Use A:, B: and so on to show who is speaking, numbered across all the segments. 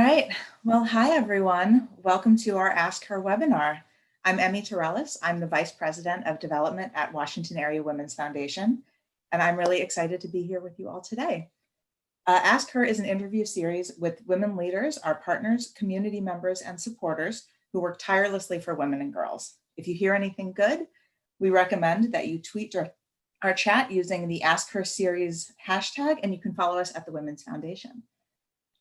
A: right. Well, hi, everyone. Welcome to our Ask Her webinar. I'm Emmy Tirellis. I'm the Vice President of Development at Washington Area Women's Foundation, and I'm really excited to be here with you all today. Ask Her is an interview series with women leaders, our partners, community members, and supporters who work tirelessly for women and girls. If you hear anything good, we recommend that you tweet our chat using the Ask Her series hashtag, and you can follow us at the Women's Foundation.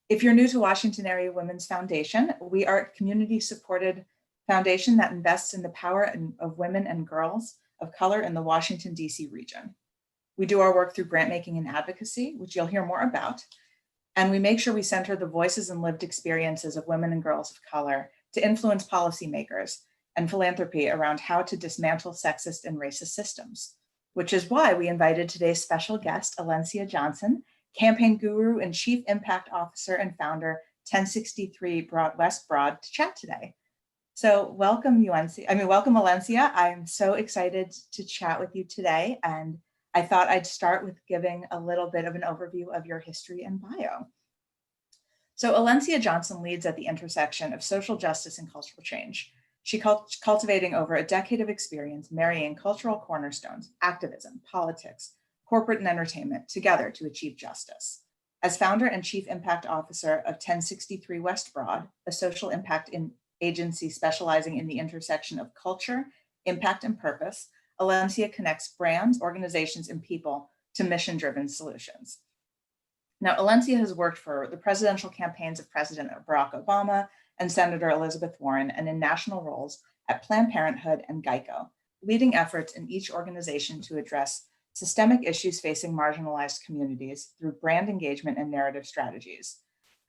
A: If you're new to Washington Area Women's Foundation, we are a community-supported foundation that invests in the power of women and girls of color in the Washington, D.C. region. We do our work through grant making and advocacy, which you'll hear more about, and we make sure we center the voices and lived experiences of women and girls of color to influence policymakers and philanthropy around how to dismantle sexist and racist systems, which is why we invited today's special guest, Alencia Johnson, campaign guru and chief impact officer and founder 1063 West Broad, to chat today. So welcome, Alencia. I'm so excited to chat with you today, and I thought I'd start with giving a little bit of an overview of your history and bio. So Alencia Johnson leads at the intersection of social justice and cultural change. She cultivating over a decade of experience marrying cultural cornerstones, activism, politics, corporate and entertainment together to achieve justice. As founder and chief impact officer of 1063 West Broad, a social impact agency specializing in the intersection of culture, impact, and purpose, Alencia connects brands, organizations, and people to mission-driven solutions. Now, Alencia has worked for the presidential campaigns of President Barack Obama and Senator Elizabeth Warren, and in national roles at Planned Parenthood and Geico, leading efforts in each organization to address systemic issues facing marginalized communities through brand engagement and narrative strategies.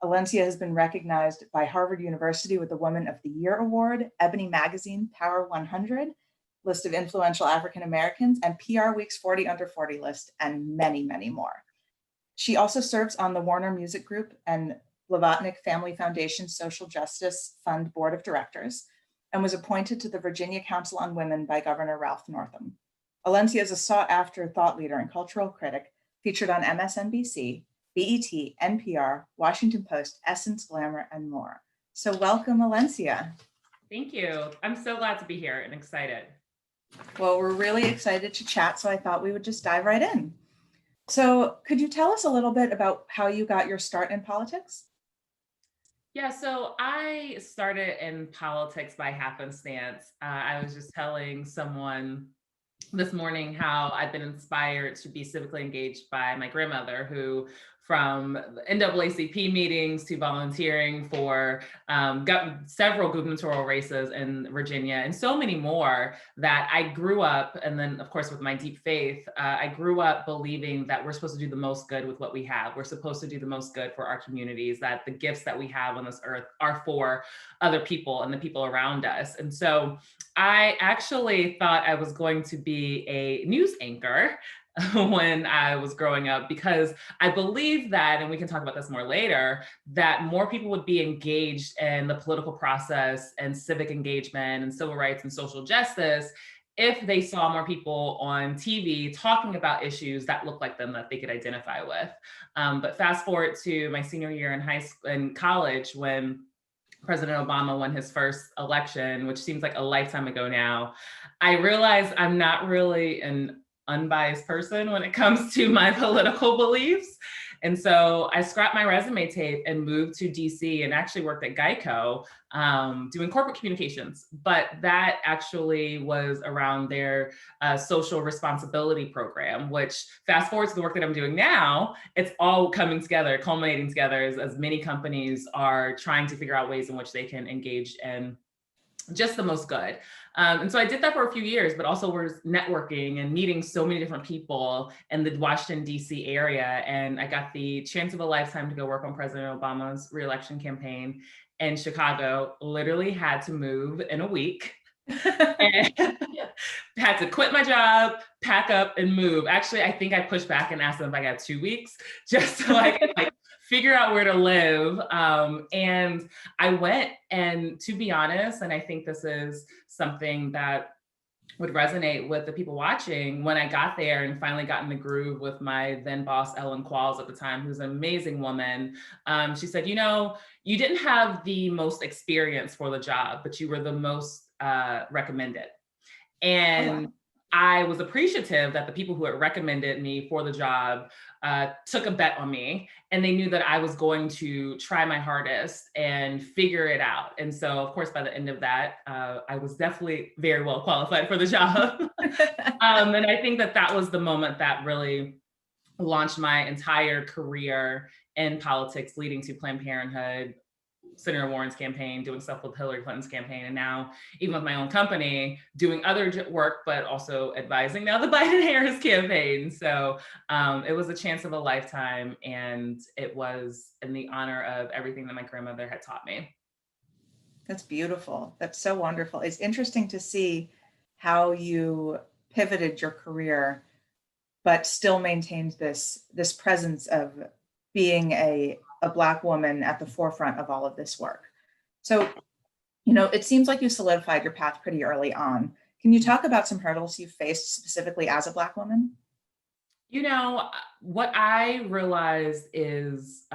A: Alencia has been recognized by Harvard University with the Woman of the Year Award, Ebony Magazine Power 100, list of influential African Americans, and PR Week's 40 Under 40 list, and many, many more. She also serves on the Warner Music Group and Blavatnik Family Foundation Social Justice Fund Board of Directors, and was appointed to the Virginia Council on Women by Governor Ralph Northam. Alencia is a sought-after thought leader and cultural critic, featured on MSNBC, BET, NPR, Washington Post, Essence, Glamour, and more. So welcome, Alencia.
B: Thank you. I'm so glad to be here and excited.
A: Well, we're really excited to chat, so I thought we would just dive right in. So could you tell us a little bit about how you got your start in politics?
B: Yeah, so I started in politics by happenstance. I was just telling someone this morning how I've been inspired to be civically engaged by my grandmother, who from NAACP meetings to volunteering for several gubernatorial races in Virginia and so many more, that I grew up, and then of course with my deep faith, I grew up believing that we're supposed to do the most good with what we have. We're supposed to do the most good for our communities, that the gifts that we have on this earth are for other people and the people around us. And so I actually thought I was going to be a news anchor when I was growing up, because I believe that, and we can talk about this more later, that more people would be engaged in the political process and civic engagement and civil rights and social justice if they saw more people on TV talking about issues that look like them, that they could identify with. But fast forward to my senior year in college, when President Obama won his first election, which seems like a lifetime ago now, I realized I'm not really an unbiased person when it comes to my political beliefs. And so I scrapped my resume tape and moved to DC and actually worked at Geico doing corporate communications. But that actually was around their social responsibility program, which fast forward to the work that I'm doing now, it's all coming together, culminating together as many companies are trying to figure out ways in which they can engage in just the most good. And so I did that for a few years, but also was networking and meeting so many different people in the Washington, D.C. area. And I got the chance of a lifetime to go work on President Obama's re-election campaign in Chicago. Literally had to move in a week. And had to quit my job, pack up, and move. Actually, I think I pushed back and asked them if I got 2 weeks, just so I could figure out where to live. And I went, and to be honest, and I think this is something that would resonate with the people watching. When I got there and finally got in the groove with my then boss, Ellen Qualls at the time, who's an amazing woman, she said, you didn't have the most experience for the job, but you were the most recommended. And
A: Oh, wow.
B: I was appreciative that the people who had recommended me for the job took a bet on me, and they knew that I was going to try my hardest and figure it out. And so, of course, by the end of that, I was definitely very well qualified for the job. And I think that that was the moment that really launched my entire career in politics, leading to Planned Parenthood, Senator Warren's campaign, doing stuff with Hillary Clinton's campaign, and now even with my own company, doing other work, but also advising now the Biden-Harris campaign. So it was a chance of a lifetime, and it was in the honor of everything that my grandmother had taught me.
A: That's beautiful. That's so wonderful. It's interesting to see how you pivoted your career, but still maintained this presence of being a Black woman at the forefront of all of this work. So, it seems like you solidified your path pretty early on. Can you talk about some hurdles you faced specifically as a Black woman?
B: What I realized is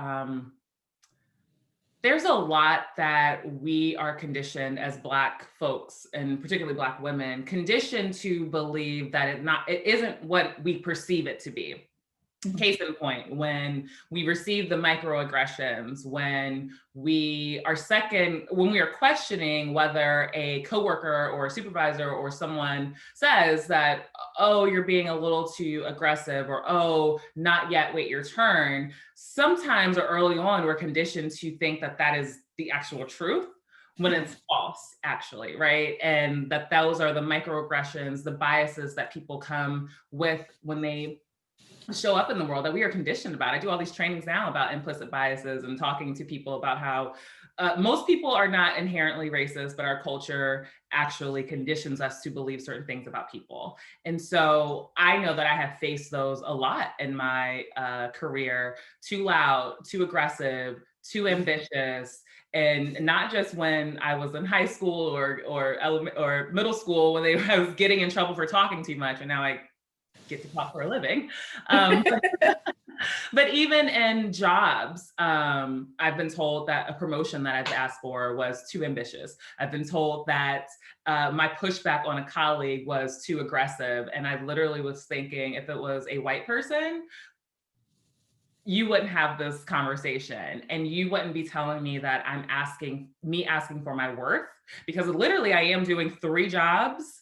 B: there's a lot that we are conditioned as Black folks, and particularly Black women, conditioned to believe that it isn't what we perceive it to be. Case in point, when we receive the microaggressions, when we are questioning whether a coworker or a supervisor or someone says that, oh, you're being a little too aggressive, or, oh, not yet, wait your turn. Sometimes, or early on, we're conditioned to think that that is the actual truth, when it's false, actually, right? And that those are the microaggressions, the biases that people come with when they show up in the world, that we are conditioned about. I do all these trainings now about implicit biases and talking to people about how most people are not inherently racist, but our culture actually conditions us to believe certain things about people. And so I know that I have faced those a lot in my career: too loud, too aggressive, too ambitious. And not just when I was in high school or middle school, when I was getting in trouble for talking too much, and now I get to talk for a living. But even in jobs, I've been told that a promotion that I've asked for was too ambitious. I've been told that my pushback on a colleague was too aggressive. And I literally was thinking, if it was a white person, you wouldn't have this conversation, and you wouldn't be telling me that I'm asking for my worth, because literally I am doing 3 jobs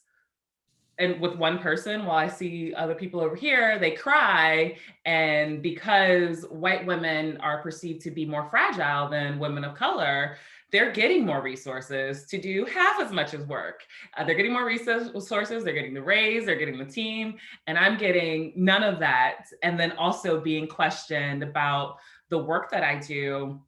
B: and with one person, while I see other people over here, they cry. And because white women are perceived to be more fragile than women of color, they're getting more resources to do half as much as work. They're getting more resources, they're getting the raise, they're getting the team, and I'm getting none of that. And then also being questioned about the work that I do.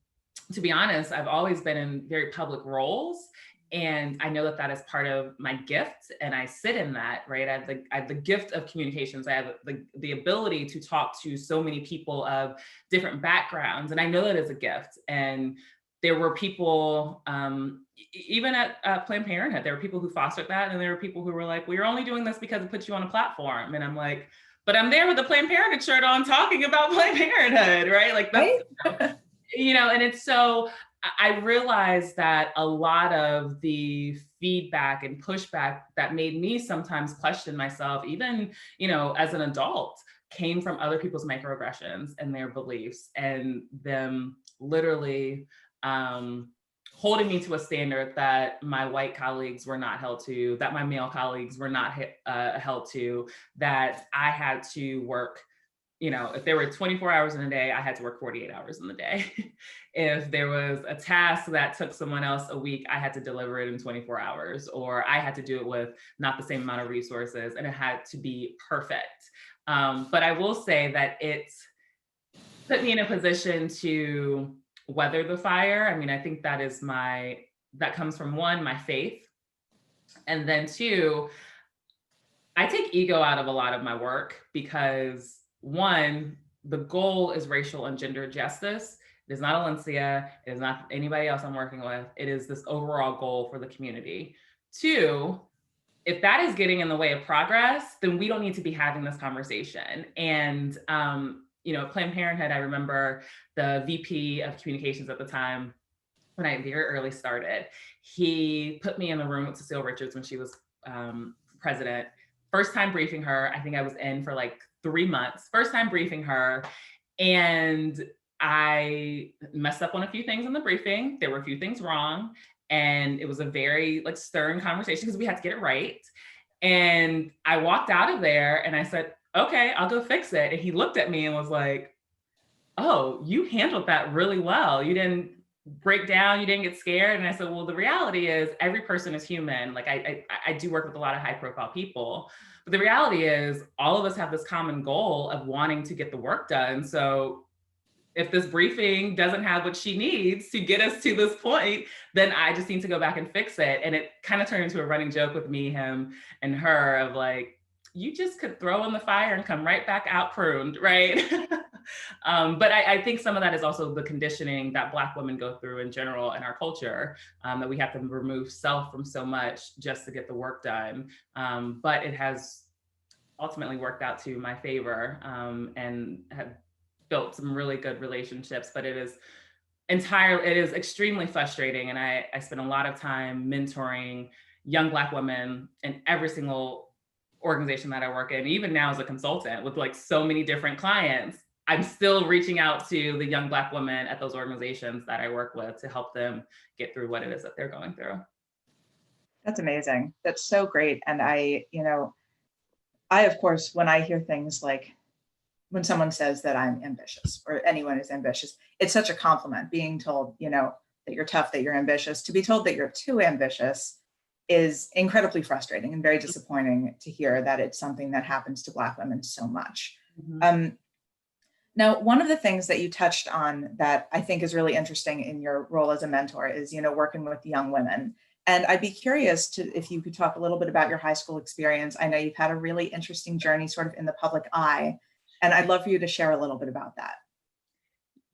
B: To be honest, I've always been in very public roles, and I know that that is part of my gift, and I sit in that, right? I have the gift of communications. I have the ability to talk to so many people of different backgrounds, and I know that is a gift. And there were people, even at Planned Parenthood, there were people who fostered that, and there were people who were like, well, you're only doing this because it puts you on a platform. And I'm like, but I'm there with the Planned Parenthood shirt on talking about Planned Parenthood, right? Like that's,
A: Right?
B: and it's so, I realized that a lot of the feedback and pushback that made me sometimes question myself, even, as an adult, came from other people's microaggressions and their beliefs, and them literally holding me to a standard that my white colleagues were not held to, that my male colleagues were not held to, that I had to work. If there were 24 hours in a day, I had to work 48 hours in the day. If there was a task that took someone else a week, I had to deliver it in 24 hours, or I had to do it with not the same amount of resources, and it had to be perfect. But I will say that it put me in a position to weather the fire. I mean, I think that comes from, 1, my faith. And then 2, I take ego out of a lot of my work, because 1, the goal is racial and gender justice. It is not Alencia. It is not anybody else I'm working with. It is this overall goal for the community. 2, if that is getting in the way of progress, then we don't need to be having this conversation. And, Planned Parenthood, I remember the VP of communications at the time, when I very early started, he put me in the room with Cecile Richards when she was president. First time briefing her, I think I was in for like 3 months. First time briefing her, and I messed up on a few things in the briefing. There were a few things wrong, and it was a very like stern conversation because we had to get it right. And I walked out of there and I said, "Okay, I'll go fix it." And he looked at me and was like, "Oh, you handled that really well. You didn't break down, you didn't get scared." And I said, "Well, the reality is every person is human. Like I do work with a lot of high profile people, but the reality is all of us have this common goal of wanting to get the work done. So if this briefing doesn't have what she needs to get us to this point, then I just need to go back and fix it." And it kind of turned into a running joke with me, him, and her of like, you just could throw in the fire and come right back out pruned, right? But I think some of that is also the conditioning that Black women go through in general in our culture, that we have to remove self from so much just to get the work done. But it has ultimately worked out to my favor, and have built some really good relationships, but it is extremely frustrating. And I spend a lot of time mentoring young Black women in every single organization that I work in. Even now as a consultant with like so many different clients, I'm still reaching out to the young Black women at those organizations that I work with to help them get through what it is that they're going through.
A: That's amazing. That's so great. And I, of course, when I hear things like when someone says that I'm ambitious or anyone is ambitious, it's such a compliment being told, that you're tough, that you're ambitious. To be told that you're too ambitious is incredibly frustrating and very disappointing to hear that it's something that happens to Black women so much.
B: Mm-hmm.
A: Now, one of the things that you touched on that I think is really interesting in your role as a mentor is, working with young women. And I'd be curious if you could talk a little bit about your high school experience. I know you've had a really interesting journey sort of in the public eye, and I'd love for you to share a little bit about that.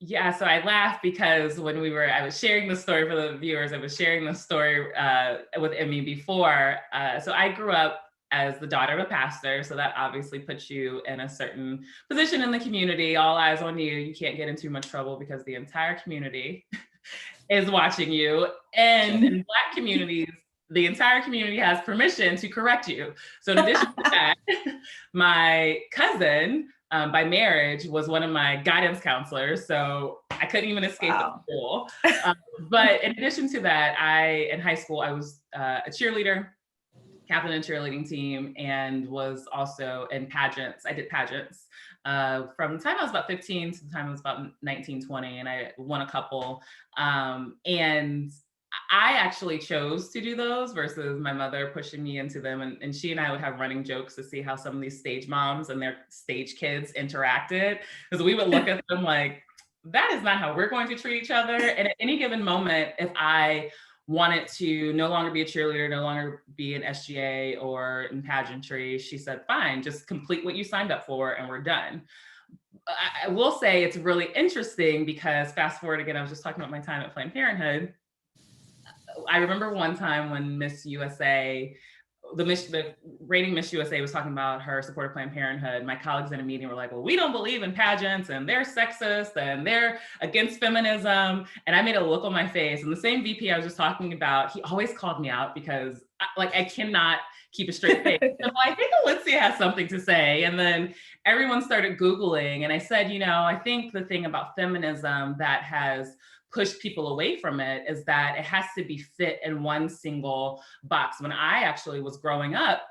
B: Yeah, so I laugh because when I was sharing the story for the viewers, I was sharing the story with Emmy before. So I grew up as the daughter of a pastor, so that obviously puts you in a certain position in the community. All eyes on you. You can't get in too much trouble because the entire community is watching you. And in Black communities, the entire community has permission to correct you. So in addition to that, my cousin, by marriage, was one of my guidance counselors. So I couldn't even escape at school. But in addition to that, in high school, I was a cheerleader, captain of the cheerleading team, and was also in pageants. I did pageants from the time I was about 15 to the time I was about 19, 20, and I won a couple. And I actually chose to do those versus my mother pushing me into them. And she and I would have running jokes to see how some of these stage moms and their stage kids interacted. Because we would look at them like, that is not how we're going to treat each other. And at any given moment, if I wanted to no longer be a cheerleader, no longer be an SGA or in pageantry, she said, fine, just complete what you signed up for and we're done. I will say it's really interesting because fast forward again, I was just talking about my time at Planned Parenthood. I remember one time when Miss USA, the reigning Miss USA was talking about her support of Planned Parenthood. My colleagues in a meeting were like, well, we don't believe in pageants and they're sexist and they're against feminism. And I made a look on my face. And the same VP I was just talking about, he always called me out because I cannot keep a straight face. So, well, I think Alencia has something to say. And then everyone started Googling. And I said, I think the thing about feminism that has pushed people away from it is that it has to be fit in one single box. When I actually was growing up,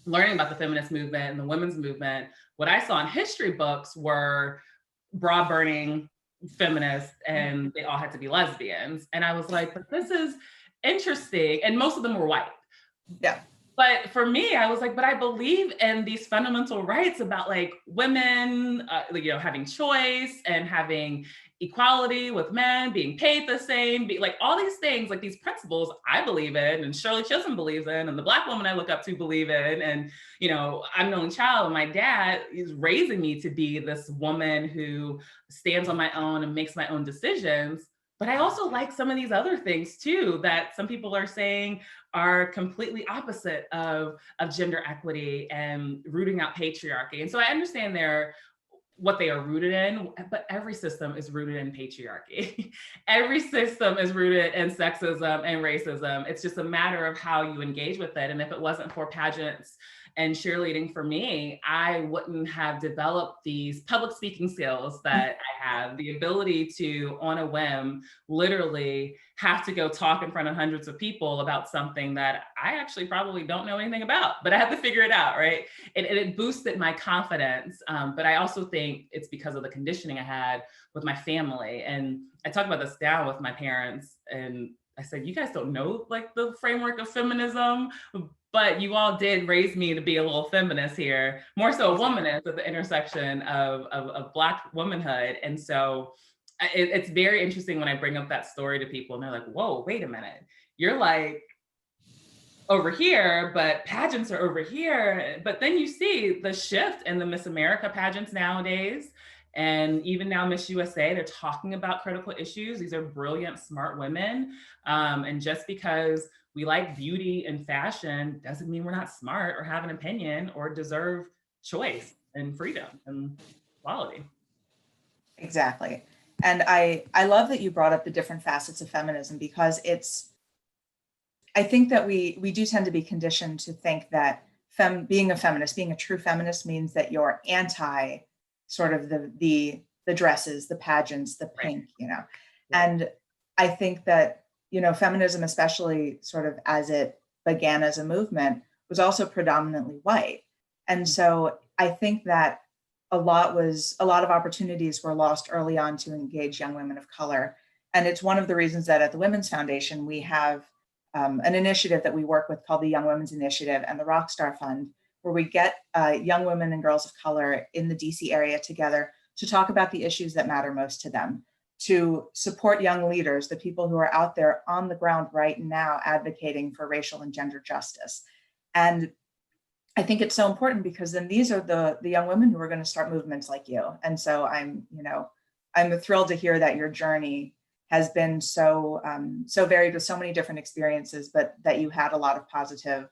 B: learning about the feminist movement and the women's movement, what I saw in history books were bra burning feminists and they all had to be lesbians. And I was like, but this is interesting. And most of them were white.
A: Yeah.
B: But for me, I was like, but I believe in these fundamental rights about like women, having choice and having equality with men, being paid the same, like all these things, like these principles I believe in, and Shirley Chisholm believes in, and the Black woman I look up to believe in. And, I'm an only child, and my dad is raising me to be this woman who stands on my own and makes my own decisions. But I also like some of these other things too that some people are saying are completely opposite of gender equity and rooting out patriarchy. And so I understand what they are rooted in, but every system is rooted in patriarchy. Every system is rooted in sexism and racism. It's just a matter of how you engage with it. And if it wasn't for pageants and cheerleading for me, I wouldn't have developed these public speaking skills that I have, the ability to, on a whim, literally have to go talk in front of hundreds of people about something that I actually probably don't know anything about, but I have to figure it out, right? It boosted my confidence. But I also think it's because of the conditioning I had with my family. And I talk about this now with my parents. And I said, you guys don't know like the framework of feminism, but you all did raise me to be a little feminist here, more so a womanist at the intersection of Black womanhood. And so it's very interesting when I bring up that story to people and they're like, whoa, wait a minute. You're like over here, but pageants are over here. But then you see the shift in the Miss America pageants nowadays. And even now, Miss USA, they're talking about critical issues. These are brilliant, smart women. And just because we like beauty and fashion doesn't mean we're not smart or have an opinion or deserve choice and freedom and equality.
A: Exactly. And I love that you brought up the different facets of feminism, because I think that we do tend to be conditioned to think that being a feminist, being a true feminist, means that you're anti sort of the dresses, the pageants, the pink, you know. And I think that, you know, feminism, especially sort of as it began as a movement, was also predominantly white. And so I think that a lot of opportunities were lost early on to engage young women of color. And it's one of the reasons that at the Women's Foundation, we have an initiative that we work with called the Young Women's Initiative and the Rockstar Fund, where we get young women and girls of color in the DC area together to talk about the issues that matter most to them, to support young leaders, the people who are out there on the ground right now advocating for racial and gender justice. And I think it's so important because then these are the young women who are going to start movements like you. And so I'm thrilled to hear that your journey has been so varied with so many different experiences, but that you had a lot of positive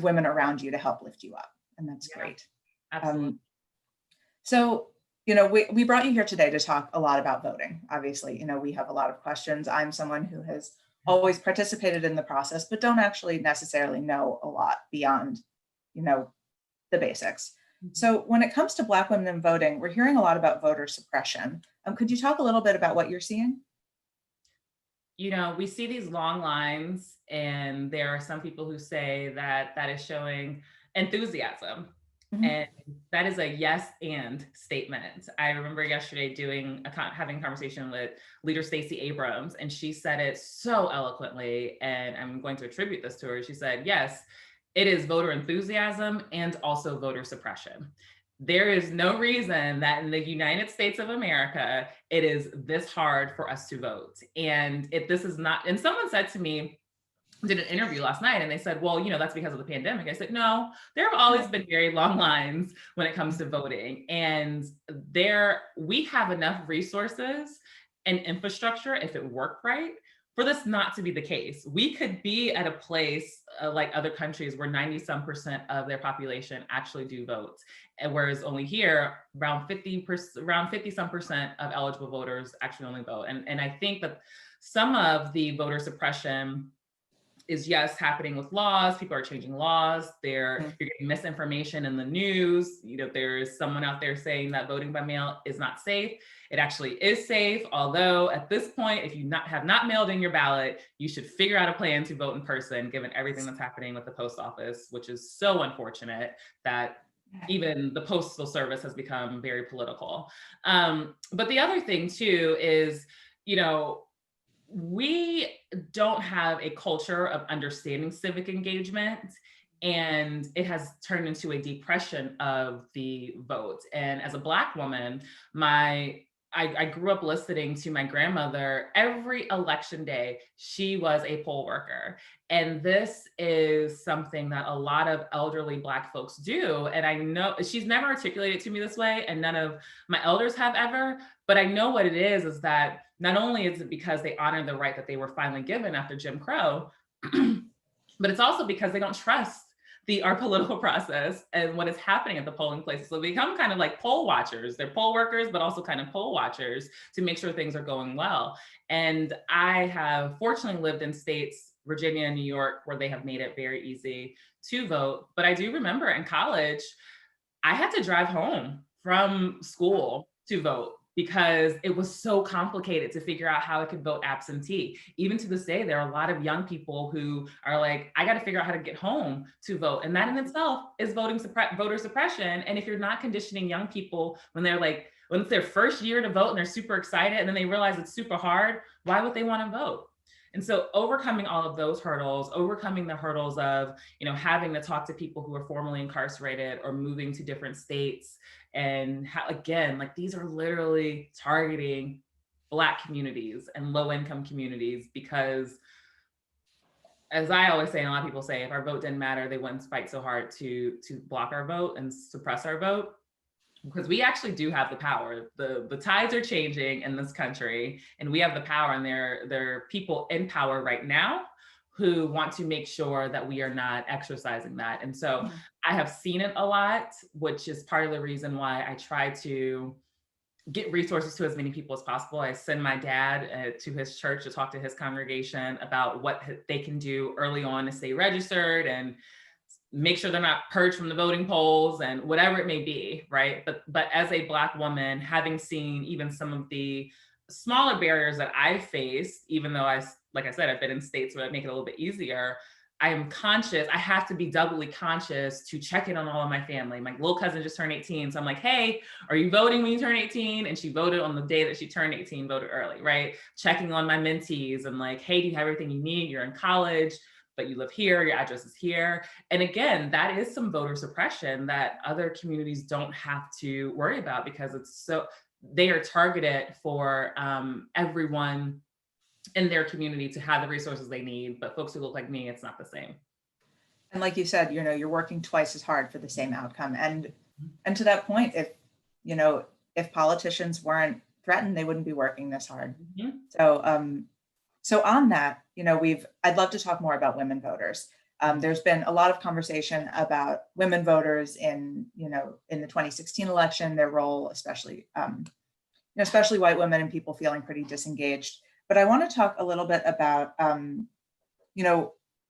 A: women around you to help lift you up. And that's great.
B: Absolutely.
A: So, you know, we brought you here today to talk a lot about voting. Obviously, you know, we have a lot of questions. I'm someone who has always participated in the process, but don't actually necessarily know a lot beyond, you know, the basics. So when it comes to Black women in voting, we're hearing a lot about voter suppression. Could you talk a little bit about what you're seeing?
B: You know, we see these long lines, and there are some people who say that that is showing enthusiasm.
A: Mhm.
B: And that is a yes and statement. I remember yesterday having a conversation with leader Stacey Abrams, and she said it so eloquently. And I'm going to attribute this to her. She said, yes, it is voter enthusiasm and also voter suppression. There is no reason that in the United States of America, it is this hard for us to vote. And if this is not, and someone said to me, did an interview last night and they said, well, you know, that's because of the pandemic. I said, no, there have always been very long lines when it comes to voting. And we have enough resources and infrastructure, if it worked right, for this not to be the case. We could be at a place like other countries where 90% of their population actually do vote. And whereas only here, around 50% of eligible voters actually only vote. And I think that some of the voter suppression is yes happening with laws. People are changing laws. You're getting misinformation in the news. You know, there's someone out there saying that voting by mail is not safe. It actually is safe. Although at this point, if you have not mailed in your ballot, you should figure out a plan to vote in person, given everything that's happening with the post office, which is so unfortunate that even the postal service has become very political. But the other thing too is, you know, we don't have a culture of understanding civic engagement, and it has turned into a depression of the vote. And as a Black woman, my I grew up listening to my grandmother every election day. She was a poll worker. And this is something that a lot of elderly Black folks do. And I know she's never articulated to me this way, and none of my elders have ever. But I know what it is that not only is it because they honor the right that they were finally given after Jim Crow, but it's also because they don't trust our political process and what is happening at the polling places. So they become kind of like poll watchers. They're poll workers, but also kind of poll watchers to make sure things are going well. And I have fortunately lived in states, Virginia and New York, where they have made it very easy to vote. But I do remember in college, I had to drive home from school to vote because it was so complicated to figure out how I could vote absentee. Even to this day, there are a lot of young people who are like, I got to figure out how to get home to vote. And that in itself is voter suppression. And if you're not conditioning young people when when it's their first year to vote and they're super excited and then they realize it's super hard, why would they want to vote? And so overcoming all of those hurdles, overcoming the hurdles of, having to talk to people who are formerly incarcerated or moving to different states, and how, again, like these are literally targeting Black communities and low income communities, because as I always say, and a lot of people say, if our vote didn't matter, they wouldn't fight so hard to block our vote and suppress our vote. Because we actually do have the power. The tides are changing in this country, and we have the power, and there are people in power right now who want to make sure that we are not exercising that. And so I have seen it a lot, which is part of the reason why I try to get resources to as many people as possible. I send my dad to his church to talk to his congregation about what they can do early on to stay registered and make sure they're not purged from the voting polls and whatever it may be, right? But as a Black woman, having seen even some of the smaller barriers that I faced, even though like I said, I've been in states where it make it a little bit easier, I am conscious, I have to be doubly conscious to check in on all of my family. My little cousin just turned 18. So I'm like, hey, are you voting when you turn 18? And she voted on the day that she turned 18, voted early, right? Checking on my mentees and like, hey, do you have everything you need? You're in college, but you live here, your address is here. And again, that is some voter suppression that other communities don't have to worry about, because they are targeted for everyone in their community to have the resources they need. But folks who look like me, it's not the same.
A: And like you said, you're working twice as hard for the same outcome. And to that point, if politicians weren't threatened, they wouldn't be working this hard. Mm-hmm. So on that, I'd love to talk more about women voters. There's been a lot of conversation about women voters in the 2016 election, their role, especially white women and people feeling pretty disengaged. But I want to talk a little bit about,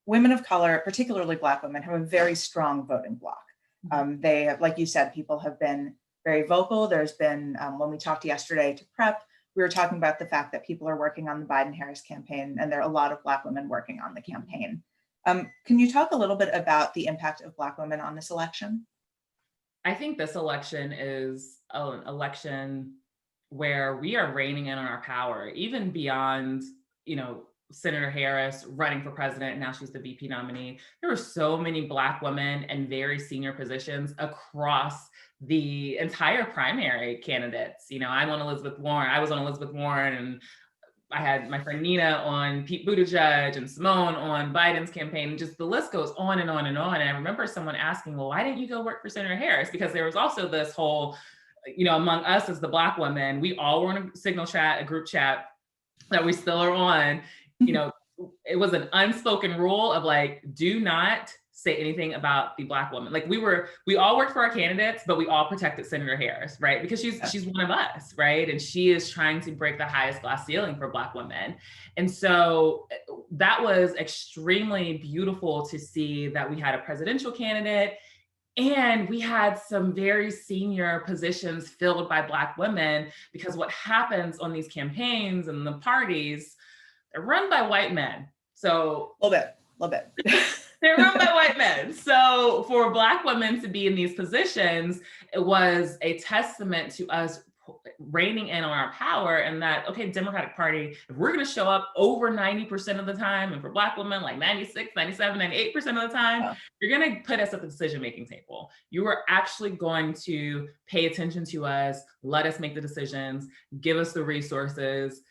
A: women of color, particularly Black women, have a very strong voting bloc. They have, like you said, people have been very vocal. There's been, when we talked yesterday to prep, we were talking about the fact that people are working on the Biden-Harris campaign, and there are a lot of Black women working on the campaign. Can you talk a little bit about the impact of Black women on this election?
B: I think this election is an election where we are reining in on our power, even beyond, Senator Harris running for president, and now she's the VP nominee. There were so many Black women in very senior positions across the entire primary candidates. I was on Elizabeth Warren, and I had my friend Nina on Pete Buttigieg and Simone on Biden's campaign. Just the list goes on and on and on. And I remember someone asking, well, why didn't you go work for Senator Harris? Because there was also this whole, among us as the Black women, we all were in a Signal chat, a group chat that we still are on. It was an unspoken rule of like, do not say anything about the Black woman. Like we all worked for our candidates, but we all protected Senator Harris, right? Because she's one of us, right? And she is trying to break the highest glass ceiling for Black women. And so that was extremely beautiful to see that we had a presidential candidate, and we had some very senior positions filled by Black women, because what happens on these campaigns and the parties, they're run by white men. So
A: a little bit.
B: They're run by white men. So for Black women to be in these positions, it was a testament to us reining in on our power, and that, okay, Democratic Party, if we're going to show up over 90% of the time, and for Black women, like 96, 97, 98% of the time,
A: Yeah.
B: you're going to put us at the decision-making table. You are actually going to pay attention to us, let us make the decisions, give us the resources.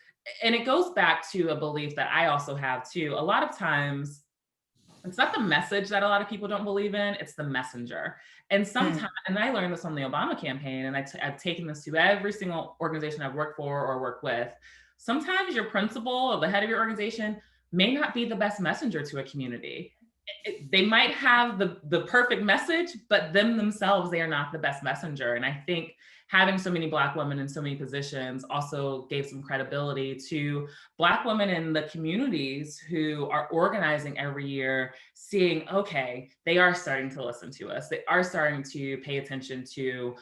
B: And it goes back to a belief that I also have too. A lot of times, it's not the message that a lot of people don't believe in, it's the messenger. And sometimes, and I learned this on the Obama campaign, and I've taken this to every single organization I've worked for or worked with. Sometimes your principal or the head of your organization may not be the best messenger to a community. They might have the perfect message, but themselves, they are not the best messenger. And I think having so many Black women in so many positions also gave some credibility to Black women in the communities who are organizing every year, seeing, okay, they are starting to listen to us. They are starting to pay attention to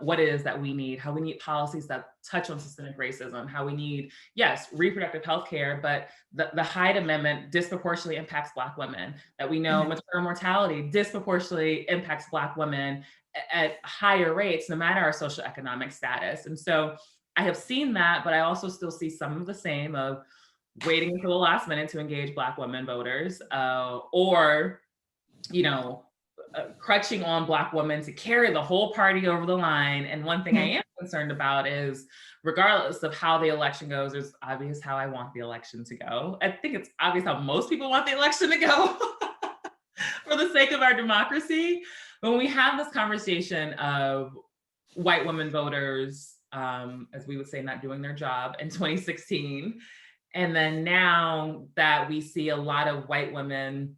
B: what it is that we need, how we need policies that touch on systemic racism, how we need, yes, reproductive health care, but the Hyde Amendment disproportionately impacts Black women, that we know maternal mortality disproportionately impacts Black women at higher rates, no matter our socioeconomic status. And so I have seen that, but I also still see some of the same of waiting until the last minute to engage Black women voters, or, crutching on Black women to carry the whole party over the line. And one thing I am concerned about is, regardless of how the election goes, it's obvious how I want the election to go. I think it's obvious how most people want the election to go for the sake of our democracy. When we have this conversation of white women voters, as we would say, not doing their job in 2016, and then now that we see a lot of white women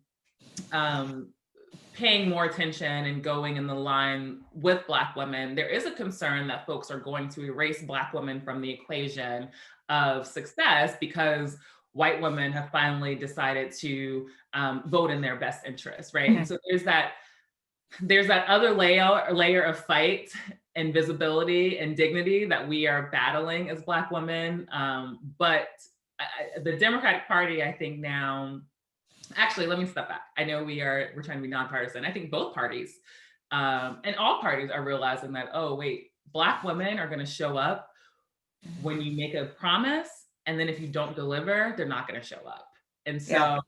B: paying more attention and going in the line with Black women, there is a concern that folks are going to erase Black women from the equation of success because white women have finally decided to vote in their best interest, right? And so there's that other layer of fight and visibility and dignity that we are battling as Black women. But the Democratic Party, I think now, actually, let me step back. I know we're trying to be nonpartisan. I think both parties and all parties are realizing that, oh, wait, Black women are going to show up when you make a promise. And then if you don't deliver, they're not going to show up. And so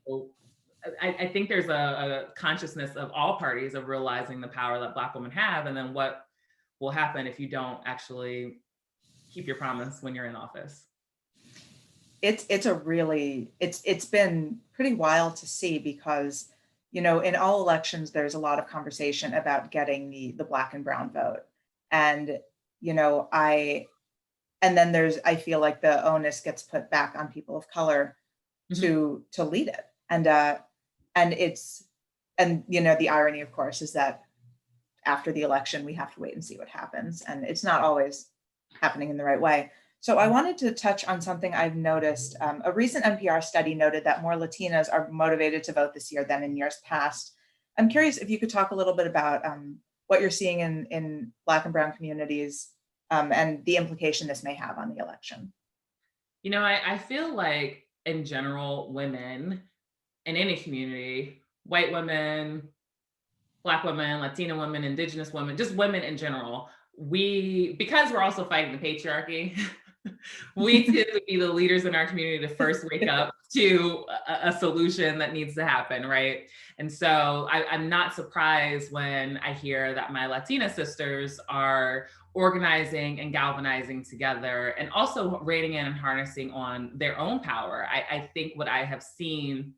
B: I think there's a consciousness of all parties of realizing the power that Black women have, and then what will happen if you don't actually keep your promise when you're in office.
A: It's been pretty wild to see because, in all elections, there's a lot of conversation about getting the Black and brown vote. And, I feel like the onus gets put back on people of color to lead it. The irony, of course, is that after the election, we have to wait and see what happens. And it's not always happening in the right way. So I wanted to touch on something I've noticed. A recent NPR study noted that more Latinas are motivated to vote this year than in years past. I'm curious if you could talk a little bit about what you're seeing in Black and brown communities and the implication this may have on the election.
B: I feel like in general, women in any community, white women, Black women, Latina women, Indigenous women, just women in general, because we're also fighting the patriarchy, we tend to be the leaders in our community to first wake up to a solution that needs to happen, right? And so I'm not surprised when I hear that my Latina sisters are organizing and galvanizing together and also reining in and harnessing on their own power. I think what I have seen,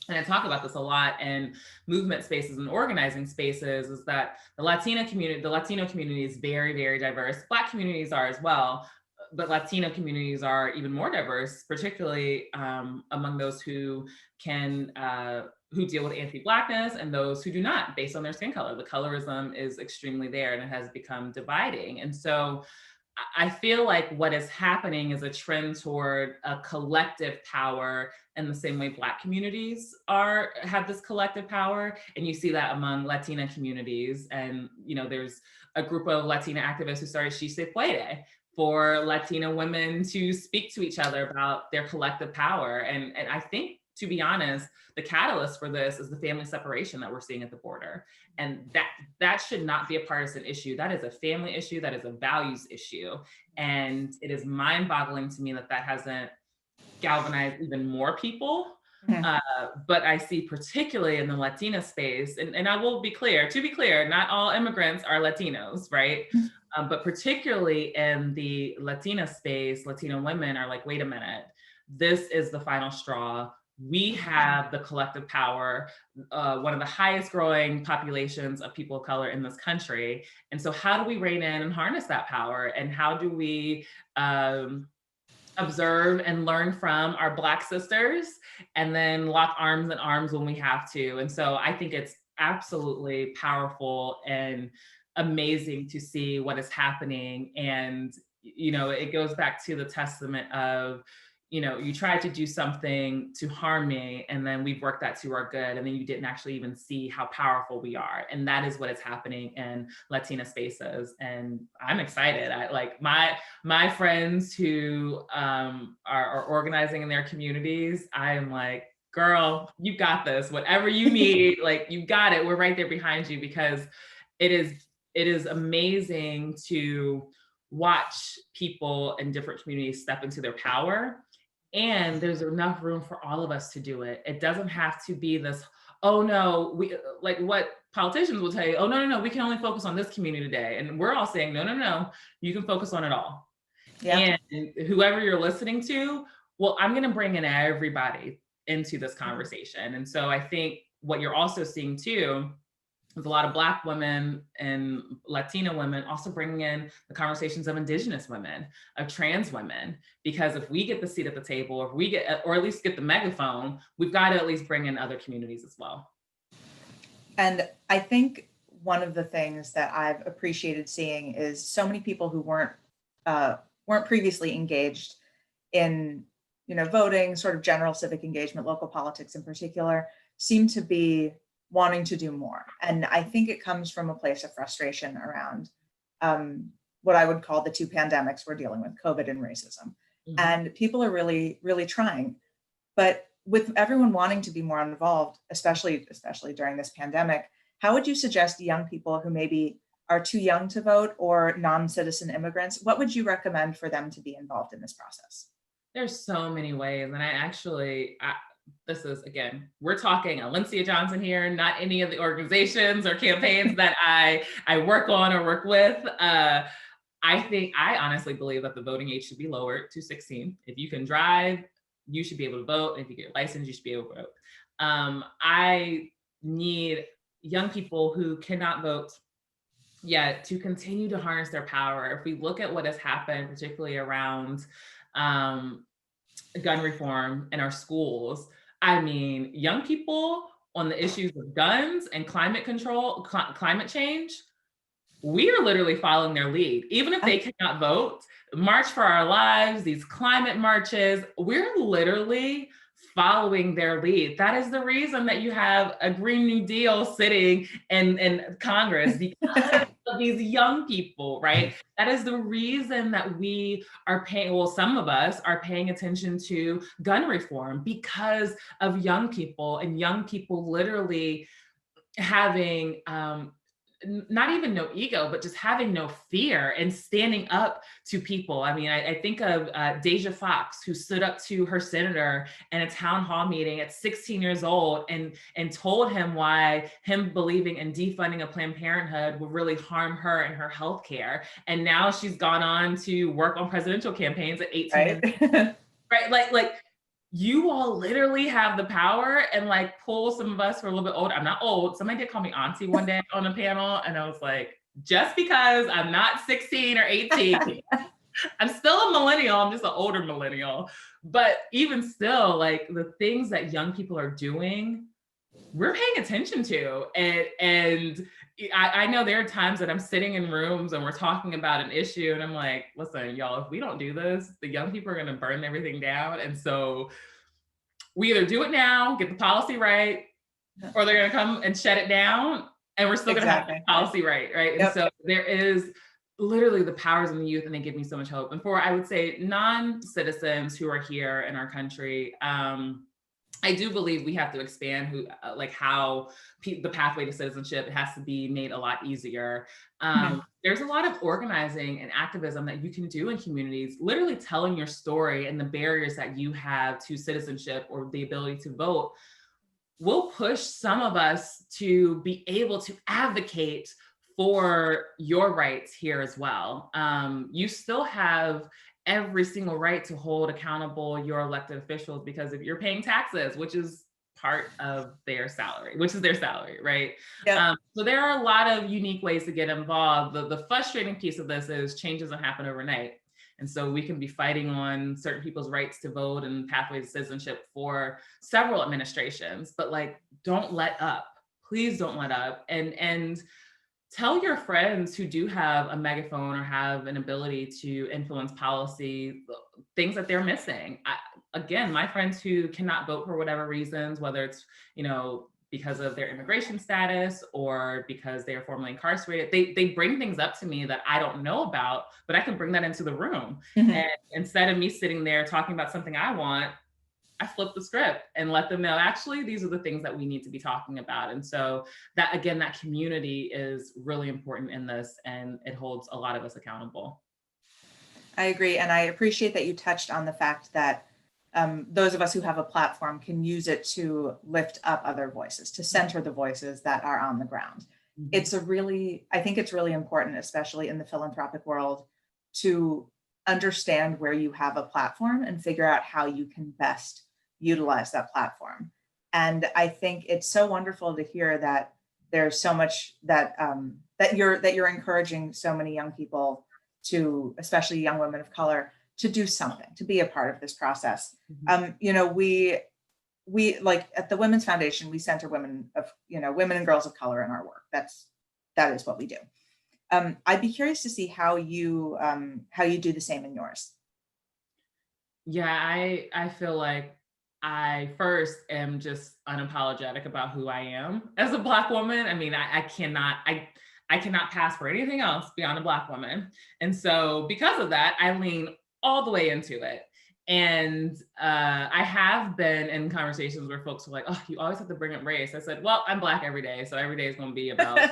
B: and I talk about this a lot in movement spaces and organizing spaces, is that the Latino community is very, very diverse. Black communities are as well, but Latino communities are even more diverse, particularly among those who deal with anti-Blackness and those who do not, based on their skin color. The colorism is extremely there, and it has become dividing. And so I feel like what is happening is a trend toward a collective power in the same way Black communities have this collective power. And you see that among Latina communities. And, there's a group of Latina activists who started She Se Puede for Latina women to speak to each other about their collective power. And I think to be honest, the catalyst for this is the family separation that we're seeing at the border. And that should not be a partisan issue. That is a family issue. That is a values issue. And it is mind-boggling to me that that hasn't galvanized even more people. But I see particularly in the Latina space, and I will be clear, to be clear, not all immigrants are Latinos, right? But particularly in the Latina space, Latino women are like, wait a minute, this is the final straw. We have the collective power, one of the highest growing populations of people of color in this country. And so how do we rein in and harness that power? And how do we observe and learn from our Black sisters and then lock arms in arms when we have to? And so I think it's absolutely powerful and amazing to see what is happening. And, you know, it goes back to the testament of, you know, you tried to do something to harm me and then we've worked that to our good. And then you didn't actually even see how powerful we are. And that is what is happening in Latina spaces. And I'm excited. I like my friends who are organizing in their communities. I am like, girl, you got this, whatever you need, like you got it. We're right there behind you, because it is amazing to watch people in different communities step into their power. And there's enough room for all of us to do it. It doesn't have to be this, oh no, we like what politicians will tell you, oh no, we can only focus on this community today. And we're all saying, no, you can focus on it all. Yeah. And whoever you're listening to, well, I'm gonna bring in everybody into this conversation. And so I think what you're also seeing too, there's a lot of Black women and Latina women also bringing in the conversations of Indigenous women, of trans women, because if we get the seat at the table, if we get, or at least get the megaphone, we've got to at least bring in other communities as well.
A: And I think one of the things that I've appreciated seeing is so many people who weren't previously engaged in, you know, voting, sort of general civic engagement, local politics in particular, seem to be wanting to do more. And I think it comes from a place of frustration around what I would call the two pandemics we're dealing with, COVID and racism. And people are really, really trying. But with everyone wanting to be more involved, especially during this pandemic, how would you suggest young people who maybe are too young to vote or non-citizen immigrants, what would you recommend for them to be involved in this process?
B: There's so many ways. And this is, again, we're talking Alencia Johnson here, not any of the organizations or campaigns that I work on or work with. I honestly believe that the voting age should be lowered to 16. If you can drive, you should be able to vote. If you get your license, you should be able to vote. I need young people who cannot vote yet to continue to harness their power. If we look at what has happened, particularly around gun reform in our schools, I mean, young people on the issues of guns and climate control, climate change, we are literally following their lead. Even if they cannot vote, March for Our Lives, these climate marches, we're literally following their lead. That is the reason that you have a Green New Deal sitting in Congress, because of these young people, right? That is the reason that we are paying, well, some of us are paying attention to gun reform, because of young people, and young people literally having not even no ego, but just having no fear and standing up to people. I mean, I think of Deja Fox, who stood up to her senator in a town hall meeting at 16 years old and told him why him believing in defunding of Planned Parenthood would really harm her and her health care. And now she's gone on to work on presidential campaigns at 18. Right? Like you all literally have the power, and like pull some of us who are a little bit old. I'm not old. Somebody did call me auntie one day on a panel, and I was like, just because I'm not 16 or 18, I'm still a millennial. I'm just an older millennial. But even still, like the things that young people are doing, we're paying attention to. And I know there are times that I'm sitting in rooms and we're talking about an issue, and I'm like, listen, y'all, if we don't do this, the young people are going to burn everything down. And so we either do it now, get the policy right, or they're going to come and shut it down, and we're still going to have the policy right? Yep. And so there is literally the powers in the youth, and they give me so much hope. And for, I would say, non-citizens who are here in our country, I do believe we have to expand like how the pathway to citizenship. It has to be made a lot easier.
A: Mhm.
B: There's a lot of organizing and activism that you can do in communities, literally telling your story and the barriers that you have to citizenship or the ability to vote will push some of us to be able to advocate for your rights here as well. You still have every single right to hold accountable your elected officials, because if you're paying taxes, which is part of their salary, right?
A: Yep.
B: So there are a lot of unique ways to get involved. The frustrating piece of this is change doesn't happen overnight. And so we can be fighting on certain people's rights to vote and pathways to citizenship for several administrations, but like, don't let up. Please don't let up. And tell your friends who do have a megaphone or have an ability to influence policy things that they're missing. Again, my friends who cannot vote for whatever reasons, whether it's, because of their immigration status or because they are formerly incarcerated, they bring things up to me that I don't know about, but I can bring that into the room. And
A: Mhm.
B: instead of me sitting there talking about something I want, I flip the script and let them know, actually, these are the things that we need to be talking about. And so that, again, that community is really important in this, and it holds a lot of us accountable.
A: I agree. And I appreciate that you touched on the fact that those of us who have a platform can use it to lift up other voices, to center the voices that are on the ground.
B: Mhm.
A: I think it's really important, especially in the philanthropic world, to understand where you have a platform and figure out how you can best utilize that platform. And I think it's so wonderful to hear that there's so much that you're encouraging so many young people to, especially young women of color, to do something, to be a part of this process.
B: Mhm.
A: We like at the Women's Foundation, we center women and girls of color in our work. That is what we do. I'd be curious to see how you do the same in yours.
B: Yeah, I feel like I first am just unapologetic about who I am as a Black woman. I mean, I cannot pass for anything else beyond a Black woman. And so because of that, I lean all the way into it. And I have been in conversations where folks are like, "Oh, you always have to bring up race." I said, "Well, I'm Black every day, so every day is going to be about."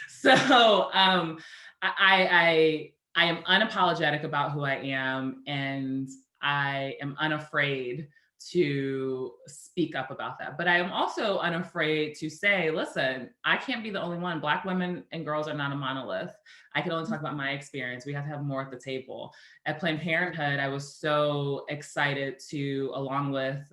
B: So I am unapologetic about who I am, and I am unafraid to speak up about that. But I am also unafraid to say, listen, I can't be the only one. Black women and girls are not a monolith. I can only talk about my experience. We have to have more at the table. At Planned Parenthood, I was so excited to, along with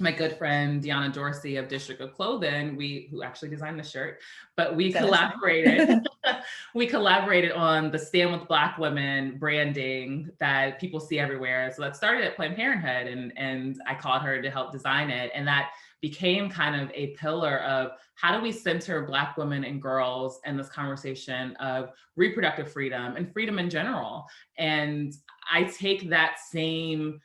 B: my good friend Deanna Dorsey of District of Clothing, who actually designed the shirt, but we
A: Send us
B: collaborated.
A: some.
B: We collaborated on the Stand with Black Women branding that people see everywhere. So that started at Planned Parenthood, and I called her to help design it, and that became kind of a pillar of how do we center Black women and girls in this conversation of reproductive freedom and freedom in general. And I take that same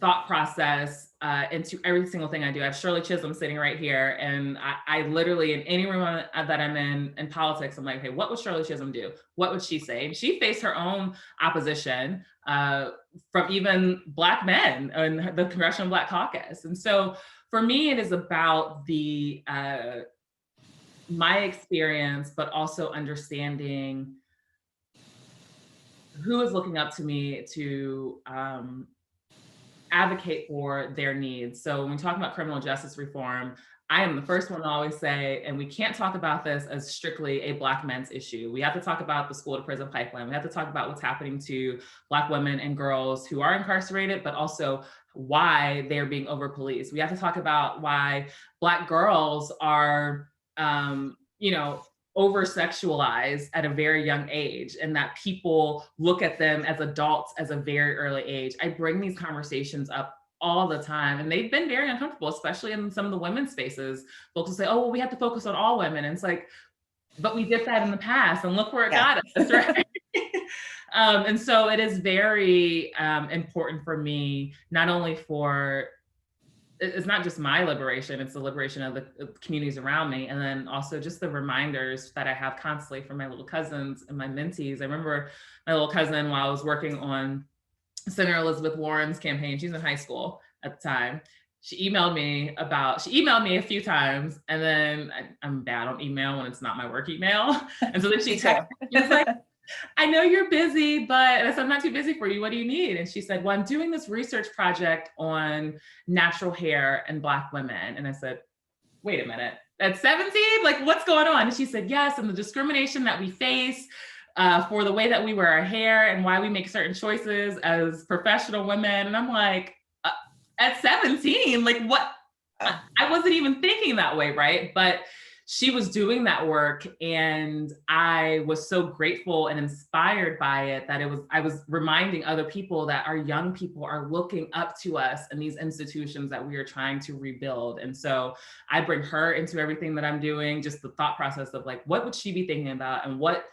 B: thought process into every single thing I do. I have Shirley Chisholm sitting right here, and I literally, in any room that I'm in politics, I'm like, hey, what would Shirley Chisholm do? What would she say? And she faced her own opposition from even Black men in the Congressional Black Caucus. And so for me, it is about the my experience, but also understanding who is looking up to me to advocate for their needs. So when we talk about criminal justice reform, I am the first one to always say, and we can't talk about this as strictly a Black men's issue. We have to talk about the school to prison pipeline. We have to talk about what's happening to Black women and girls who are incarcerated, but also why they're being over policed. We have to talk about why Black girls are, over sexualized at a very young age, and that people look at them as adults as a very early age. I bring these conversations up all the time, and they've been very uncomfortable, especially in some of the women's spaces. Folks will say, oh, well, we have to focus on all women. And it's like, but we did that in the past, and look where it
A: Yeah.
B: got us, right? And so it is very important for me, not only for it's not just my liberation, it's the liberation of the communities around me. And then also just the reminders that I have constantly from my little cousins and my mentees. I remember my little cousin, while I was working on Senator Elizabeth Warren's campaign, she's in high school at the time. She emailed me a few times, and then I'm bad on email when it's not my work email. And so then she texted me, she was like, I know you're busy, but and I said, I'm not too busy for you. What do you need? And she said, well, I'm doing this research project on natural hair and Black women. And I said, wait a minute, at 17, like what's going on? And she said, yes, and the discrimination that we face for the way that we wear our hair and why we make certain choices as professional women. And I'm like, at 17, like what? I wasn't even thinking that way, right? But she was doing that work, and I was so grateful and inspired by it that I was reminding other people that our young people are looking up to us and these institutions that we are trying to rebuild. And so I bring her into everything that I'm doing, just the thought process of like, what would she be thinking about, and what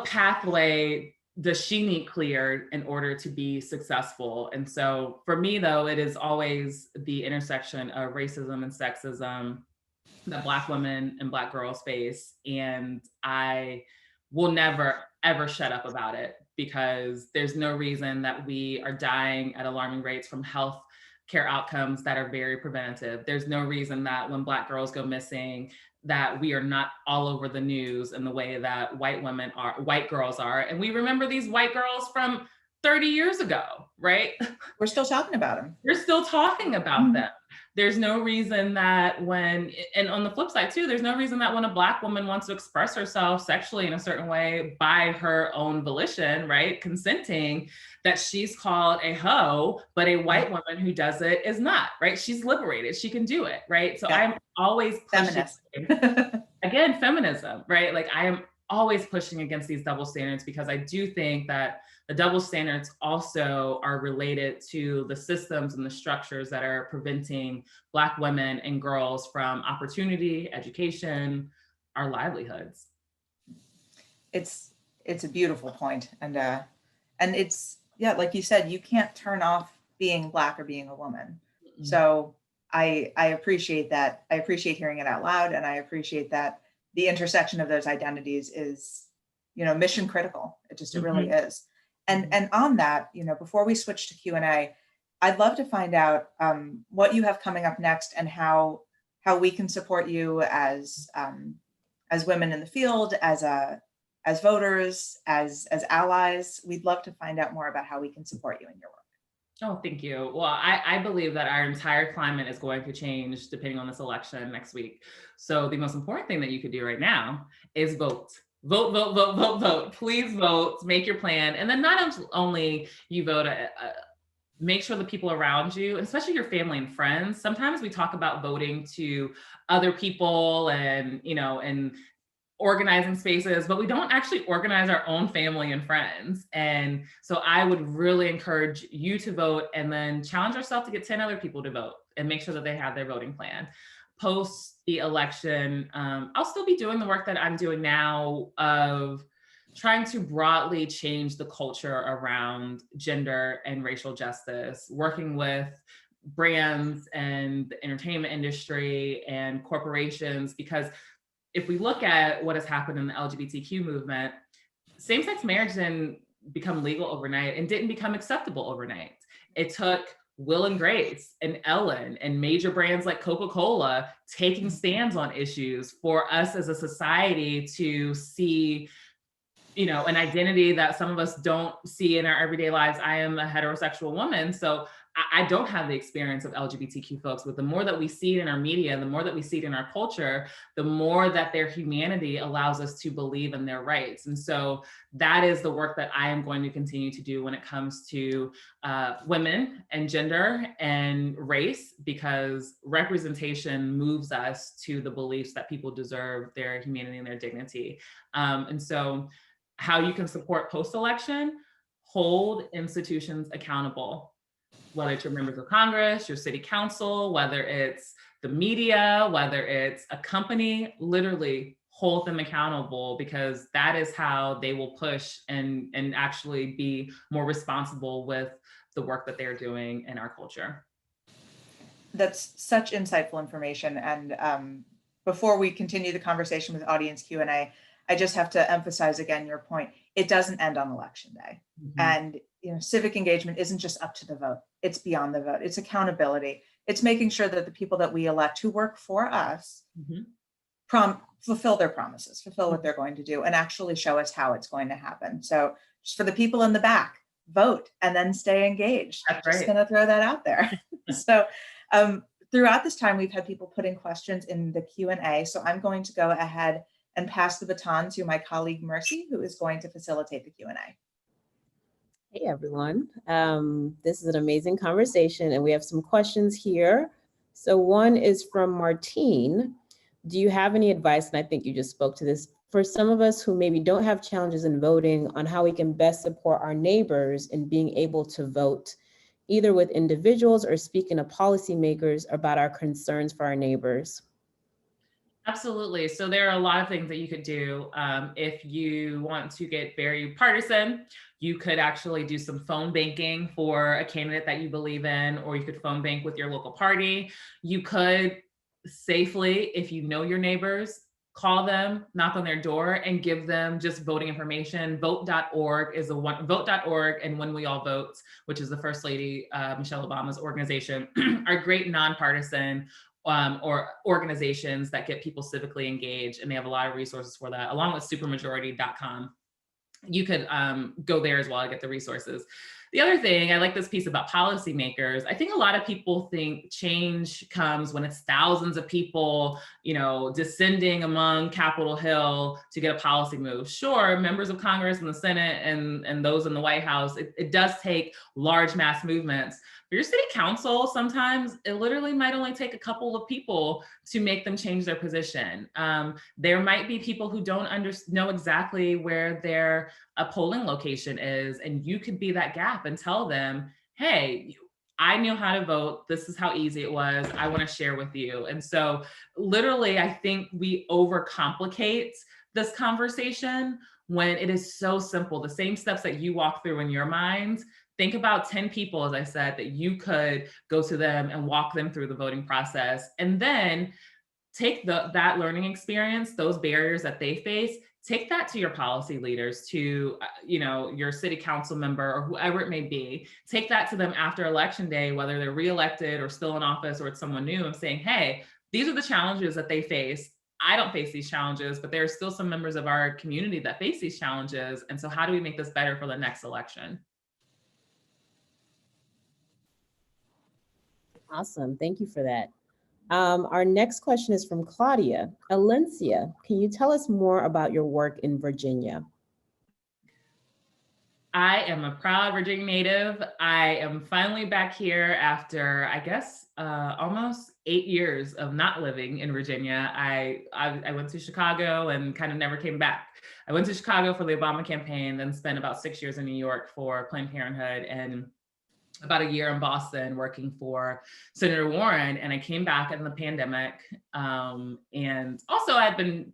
B: pathway does she need cleared in order to be successful? And so for me, though, it is always the intersection of racism and sexism that Black women and Black girls face. And I will never, ever shut up about it, because there's no reason that we are dying at alarming rates from health care outcomes that are very preventative. There's no reason that when Black girls go missing, that we are not all over the news in the way that white girls are. And we remember these white girls from 30 years ago, right?
A: We're still talking about them.
B: We're still talking about them. There's no reason that and on the flip side too, there's no reason that when a Black woman wants to express herself sexually in a certain way by her own volition, right, consenting, that she's called a hoe, but a white woman who does it is not, right? She's liberated, she can do it, right? So yeah. I'm always pushing, again, feminism, right? Like I am always pushing against these double standards, because I do think that the double standards also are related to the systems and the structures that are preventing Black women and girls from opportunity, education, our livelihoods.
A: It's a beautiful point. And it's, yeah, like you said, you can't turn off being Black or being a woman. Mm-hmm. So I appreciate that. I appreciate hearing it out loud. And I appreciate that the intersection of those identities is, mission critical. It really is. And on that, before we switch to Q&A, I'd love to find out what you have coming up next, and how we can support you as women in the field, as voters, as allies. We'd love to find out more about how we can support you in your work.
B: Oh, thank you. Well, I believe that our entire climate is going to change depending on this election next week. So the most important thing that you could do right now is vote. Vote, vote, vote, vote, vote. Please vote, make your plan. And then not only you vote, make sure the people around you, especially your family and friends. Sometimes we talk about voting to other people and, and organizing spaces, but we don't actually organize our own family and friends. And so I would really encourage you to vote, and then challenge yourself to get 10 other people to vote and make sure that they have their voting plan. Post the election, I'll still be doing the work that I'm doing now of trying to broadly change the culture around gender and racial justice, working with brands and the entertainment industry and corporations, because if we look at what has happened in the LGBTQ movement, same-sex marriage didn't become legal overnight and didn't become acceptable overnight. It took Will and Grace and Ellen and major brands like Coca-Cola taking stands on issues for us as a society to see, an identity that some of us don't see in our everyday lives. I am a heterosexual woman, so I don't have the experience of LGBTQ folks, but the more that we see it in our media, the more that we see it in our culture, the more that their humanity allows us to believe in their rights. And so that is the work that I am going to continue to do when it comes to women and gender and race, because representation moves us to the beliefs that people deserve their humanity and their dignity. And so how you can support post-election, hold institutions accountable. Whether it's your members of Congress, your city council, whether it's the media, whether it's a company, literally hold them accountable, because that is how they will push and actually be more responsible with the work that they're doing in our culture.
A: That's such insightful information. And before we continue the conversation with audience Q&A, I just have to emphasize again your point. it doesn't end on election day. And civic engagement isn't just up to the vote. It's beyond the vote. It's accountability. It's making sure that the people that we elect who work for us fulfill their promises, fulfill what they're going to do, and actually show us how it's going to happen. So just for the people in the back, vote and then stay engaged.
B: That's
A: just
B: right.
A: going to throw that out there. So throughout this time, we've had people putting questions in the Q&A. So I'm going to go ahead and pass the baton to my colleague, Mercy, who is going to facilitate the Q&A.
C: Hey, everyone. This is an amazing conversation, and we have some questions here. So one is from Martine. Do you have any advice, and I think you just spoke to this, for some of us who maybe don't have challenges in voting, on how we can best support our neighbors in being able to vote, either with individuals or speaking to policymakers about our concerns for our neighbors?
B: Absolutely. So there are a lot of things that you could do. If you want to get very partisan, you could actually do some phone banking for a candidate that you believe in, or you could phone bank with your local party. You could safely, if you know your neighbors, call them, knock on their door, and give them just voting information. Vote.org is vote.org and When We All Vote, which is the First Lady Michelle Obama's organization, are great nonpartisan or organizations that get people civically engaged, and they have a lot of resources for that, along with supermajority.com. You could go there as well to get the resources. The other thing, I like this piece about policymakers. I think a lot of people think change comes when it's thousands of people, descending among Capitol Hill to get a policy move. Sure, members of Congress and the Senate and those in the White House, it does take large mass movements. For your city council, sometimes it literally might only take a couple of people to make them change their position. There might be people who don't know exactly where their polling location is, and you could be that gap and tell them, hey, I knew how to vote. This is how easy it was. I want to share with you. And so literally, I think we overcomplicate this conversation when it is so simple. The same steps that you walk through in your mind, think about 10 people, as I said, that you could go to them and walk them through the voting process. And then take that learning experience, those barriers that they face, take that to your policy leaders, to your city council member or whoever it may be. Take that to them after election day, whether they're reelected or still in office or it's someone new, and saying, hey, these are the challenges that they face. I don't face these challenges, but there are still some members of our community that face these challenges. And so how do we make this better for the next election?
C: Awesome. Thank you for that. Our next question is from Claudia. Alencia, can you tell us more about your work in Virginia?
B: I am a proud Virginia native. I am finally back here after, I guess, almost 8 years of not living in Virginia. I went to Chicago and kind of never came back. I went to Chicago for the Obama campaign, then spent about 6 years in New York for Planned Parenthood, and about a year in Boston working for Senator Warren. And I came back in the pandemic. And also I'd been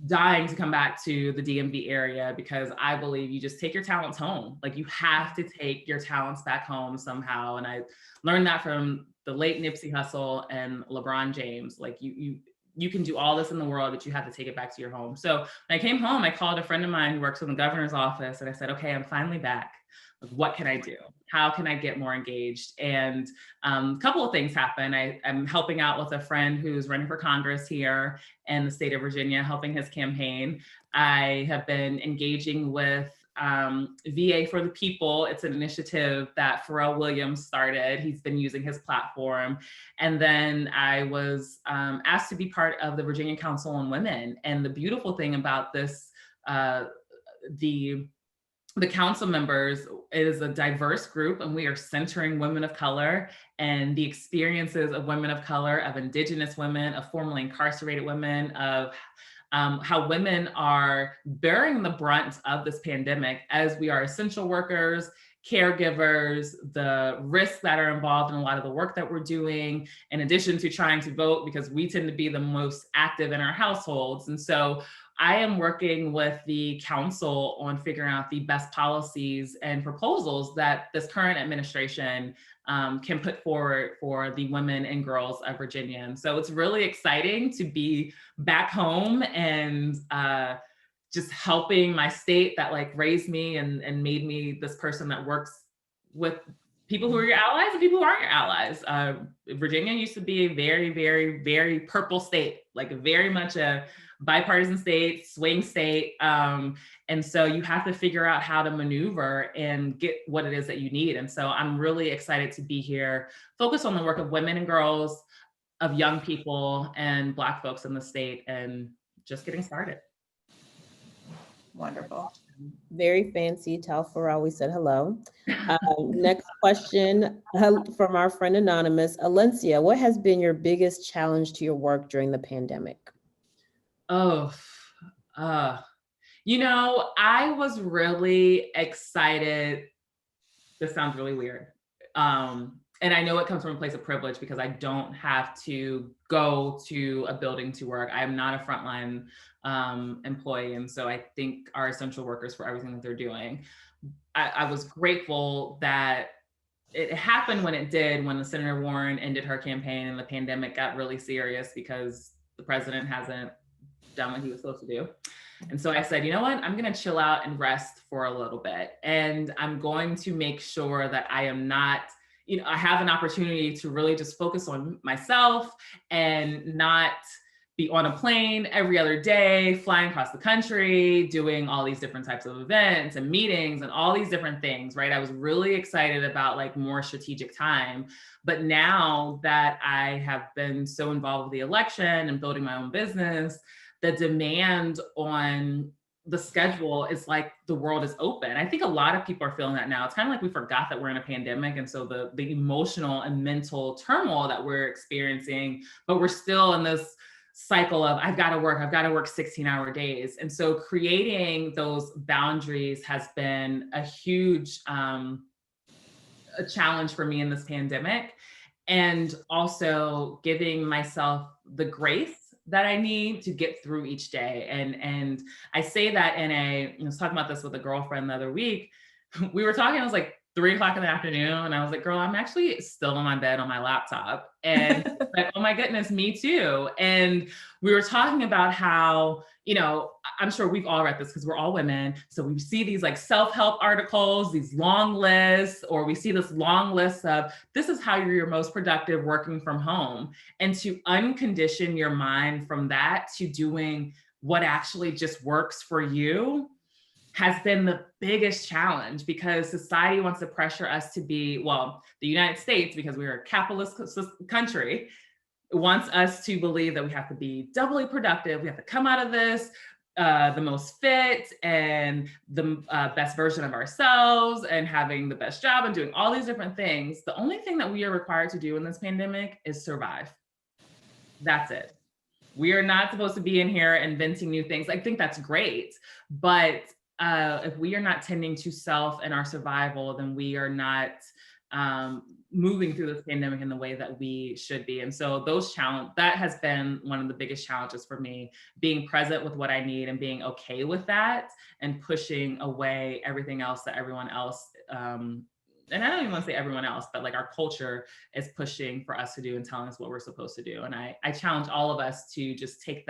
B: dying to come back to the DMV area, because I believe you just take your talents home. Like, you have to take your talents back home somehow. And I learned that from the late Nipsey Hussle and LeBron James. Like, you can do all this in the world, but you have to take it back to your home. So when I came home, I called a friend of mine who works in the governor's office, and I said, okay, I'm finally back. What can I do? How can I get more engaged? And a couple of things happened. I'm helping out with a friend who's running for Congress here in the state of Virginia, helping his campaign. I have been engaging with VA for the People. It's an initiative that Pharrell Williams started. He's been using his platform. And then I was asked to be part of the Virginia Council on Women. And the beautiful thing about this, the council members, is a diverse group, and we are centering women of color and the experiences of women of color, of Indigenous women, of formerly incarcerated women, of how women are bearing the brunt of this pandemic as we are essential workers, caregivers, the risks that are involved in a lot of the work that we're doing, in addition to trying to vote, because we tend to be the most active in our households. And so I am working with the council on figuring out the best policies and proposals that this current administration can put forward for the women and girls of Virginia. And so it's really exciting to be back home and just helping my state that like raised me and made me this person that works with people who are your allies and people who aren't your allies. Virginia used to be a very, very, very purple state, like very much a bipartisan state, swing state. And so you have to figure out how to maneuver and get what it is that you need. And so I'm really excited to be here, focus on the work of women and girls, of young people and Black folks in the state, and just getting started.
A: Wonderful.
C: Very fancy. Tell Pharrell we said hello. Next question from our friend Anonymous. Alencia, what has been your biggest challenge to your work during the pandemic?
B: Oh, you know, I was really excited. This sounds really weird. And I know it comes from a place of privilege because I don't have to go to a building to work. I am not a frontline employee. And so I thank our essential workers for everything that they're doing. I was grateful that it happened when it did, when the Senator Warren ended her campaign and the pandemic got really serious because the president hasn't done what he was supposed to do. And so I said, you know what, I'm going to chill out and rest for a little bit. And I'm going to make sure that I am not, you know, I have an opportunity to really just focus on myself and not be on a plane every other day, flying across the country, doing all these different types of events and meetings and all these different things, right? I was really excited about like more strategic time. But now that I have been so involved with the election and building my own business, the demand on the schedule is like the world is open. I think a lot of people are feeling that now. It's kind of like we forgot that we're in a pandemic. And so the emotional and mental turmoil that we're experiencing, but we're still in this cycle of I've got to work 16-hour days. And so creating those boundaries has been a huge a challenge for me in this pandemic. And also giving myself the grace that I need to get through each day. And I say that I was talking about this with a girlfriend the other week. We were talking, it was like 3 o'clock in the afternoon. And I was like, girl, I'm actually still in my bed on my laptop. And like, oh my goodness, me too. And we were talking about how, you know, I'm sure we've all read this because we're all women. So we see these like self-help articles, these long lists, or we see this long list of this is how you're your most productive working from home. And to uncondition your mind from that to doing what actually just works for you has been the biggest challenge, because society wants to pressure us to be, well, the United States, because we're a capitalist country, wants us to believe that we have to be doubly productive. We have to come out of this the most fit and the best version of ourselves and having the best job and doing all these different things. The only thing that we are required to do in this pandemic is survive. That's it. We are not supposed to be in here inventing new things. I think that's great, but if we are not tending to self and our survival, then we are not moving through this pandemic in the way that we should be. And so that has been one of the biggest challenges for me, being present with what I need and being okay with that and pushing away everything else that everyone else, and I don't even want to say everyone else, but like our culture is pushing for us to do and telling us what we're supposed to do. And I challenge all of us to just take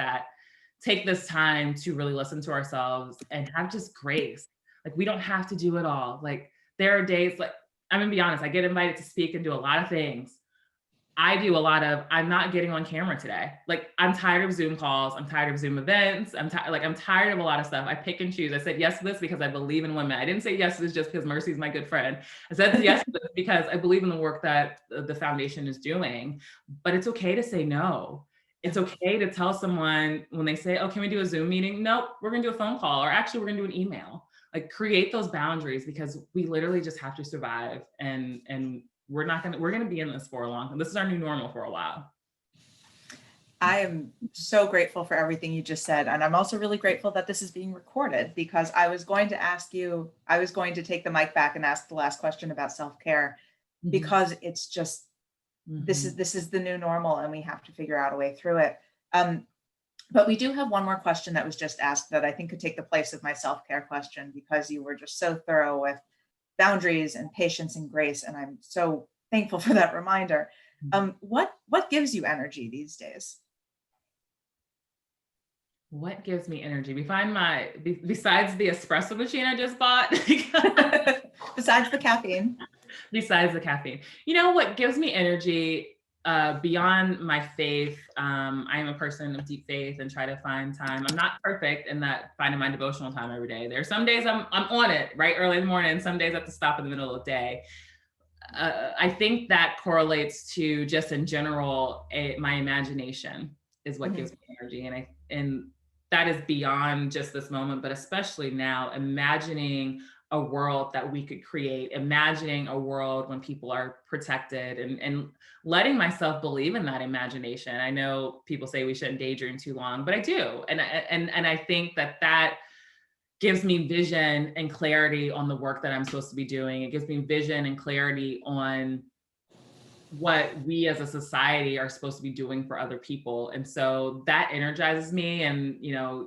B: this time to really listen to ourselves and have just grace. Like, we don't have to do it all. Like, there are days, like, I'm gonna be honest, I get invited to speak and do a lot of things. I'm not getting on camera today. Like, I'm tired of Zoom calls. I'm tired of Zoom events. I'm tired of a lot of stuff. I pick and choose. I said yes to this because I believe in women. I didn't say yes to this just because Mercy's my good friend. I said yes to this because I believe in the work that the foundation is doing, but it's okay to say no. It's okay to tell someone when they say, oh, can we do a Zoom meeting? Nope, we're gonna do a phone call, or actually we're gonna do an email. Like, create those boundaries, because we literally just have to survive, and we're gonna be in this for a long time. This is our new normal for a while.
A: I am so grateful for everything you just said. And I'm also really grateful that this is being recorded, because I was going to take the mic back and ask the last question about self-care, because it's just, this is the new normal and we have to figure out a way through it. But we do have one more question that was just asked that I think could take the place of my self-care question, because you were just so thorough with boundaries and patience and grace. And I'm so thankful for that reminder. What gives you energy these days?
B: What gives me energy? Besides the espresso machine I just bought,
A: Besides the caffeine.
B: besides the caffeine, what gives me energy beyond my faith? I am a person of deep faith and try to find time. I'm not perfect in that finding my devotional time every day. There are some days I'm on it right early in the morning. Some days I have to stop in the middle of the day. I think that correlates to just in general, my imagination is what gives me energy. And that is beyond just this moment, but especially now, imagining a world that we could create, imagining a world when people are protected, and letting myself believe in that imagination. I know people say we shouldn't daydream too long, but I do. And I think that gives me vision and clarity on the work that I'm supposed to be doing. It gives me vision and clarity on what we as a society are supposed to be doing for other people. And so that energizes me and,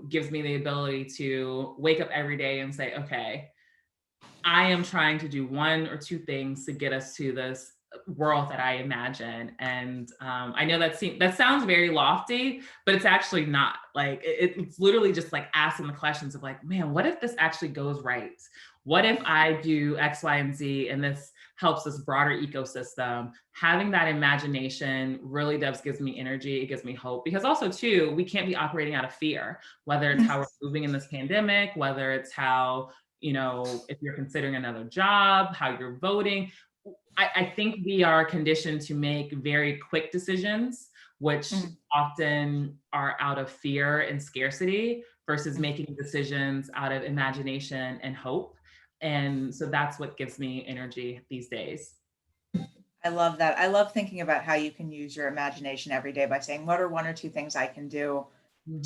B: gives me the ability to wake up every day and say, okay, I am trying to do one or two things to get us to this world that I imagine. And I know that sounds very lofty, but it's actually not. Like it's literally just like asking the questions of like, man, what if this actually goes right? What if I do X, Y, and Z, and this helps this broader ecosystem? Having that imagination really gives me energy. It gives me hope, because also too, we can't be operating out of fear, whether it's how we're moving in this pandemic, whether it's how, if you're considering another job, how you're voting. I think we are conditioned to make very quick decisions, which often are out of fear and scarcity versus making decisions out of imagination and hope. And so that's what gives me energy these days.
A: I love that. I love thinking about how you can use your imagination every day by saying, what are one or two things I can do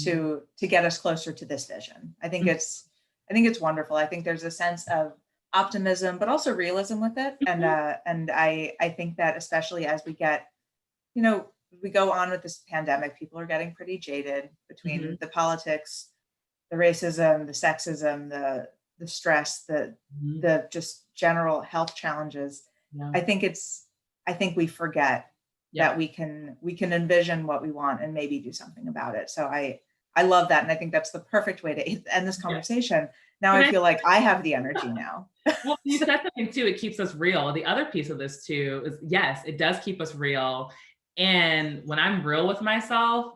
A: to get us closer to this vision? I think it's wonderful. I think there's a sense of optimism, but also realism with it. And I think that especially as we get, we go on with this pandemic, people are getting pretty jaded between the politics, the racism, the sexism, the stress, the just general health challenges.
B: Yeah.
A: I think we forget that we can envision what we want and maybe do something about it. So I love that. And I think that's the perfect way to end this conversation. Now I feel like I have the energy now.
B: Well, you said something too, it keeps us real. The other piece of this too is, yes, it does keep us real. And when I'm real with myself,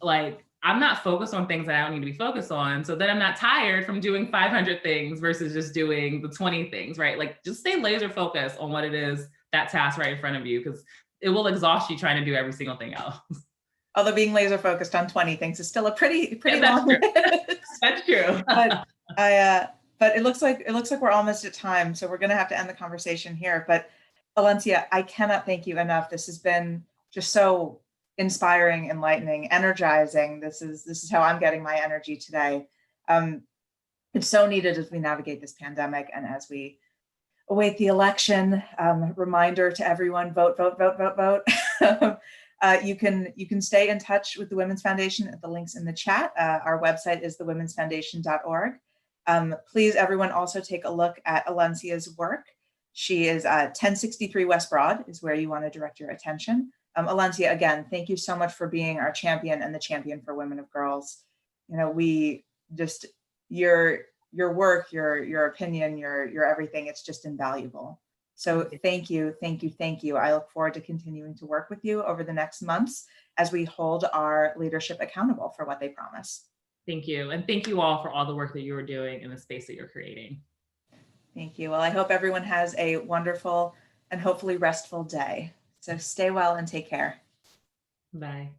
B: like I'm not focused on things that I don't need to be focused on. So then I'm not tired from doing 500 things versus just doing the 20 things, right? Like just stay laser focused on what it is, that task right in front of you, because it will exhaust you trying to do every single thing else.
A: Although being laser focused on 20 things is still a pretty long list.
B: That's true.
A: But it looks like we're almost at time. So we're going to have to end the conversation here. But Alencia, I cannot thank you enough. This has been just so inspiring, enlightening, energizing. This is how I'm getting my energy today. It's so needed as we navigate this pandemic and as we await the election. Reminder to everyone: vote, vote, vote, vote, vote. You can stay in touch with the Women's Foundation at the links in the chat. Our website is thewomensfoundation.org. Please, everyone, also take a look at Alencia's work. She is 1063 West Broad is where you want to direct your attention. Alencia, again, thank you so much for being our champion and the champion for women of girls. We just, your work, your opinion, your everything, it's just invaluable. So thank you, thank you, thank you. I look forward to continuing to work with you over the next months as we hold our leadership accountable for what they promise.
B: Thank you. And thank you all for all the work that you are doing in the space that you're creating.
A: Thank you. Well, I hope everyone has a wonderful and hopefully restful day. So stay well and take care.
B: Bye.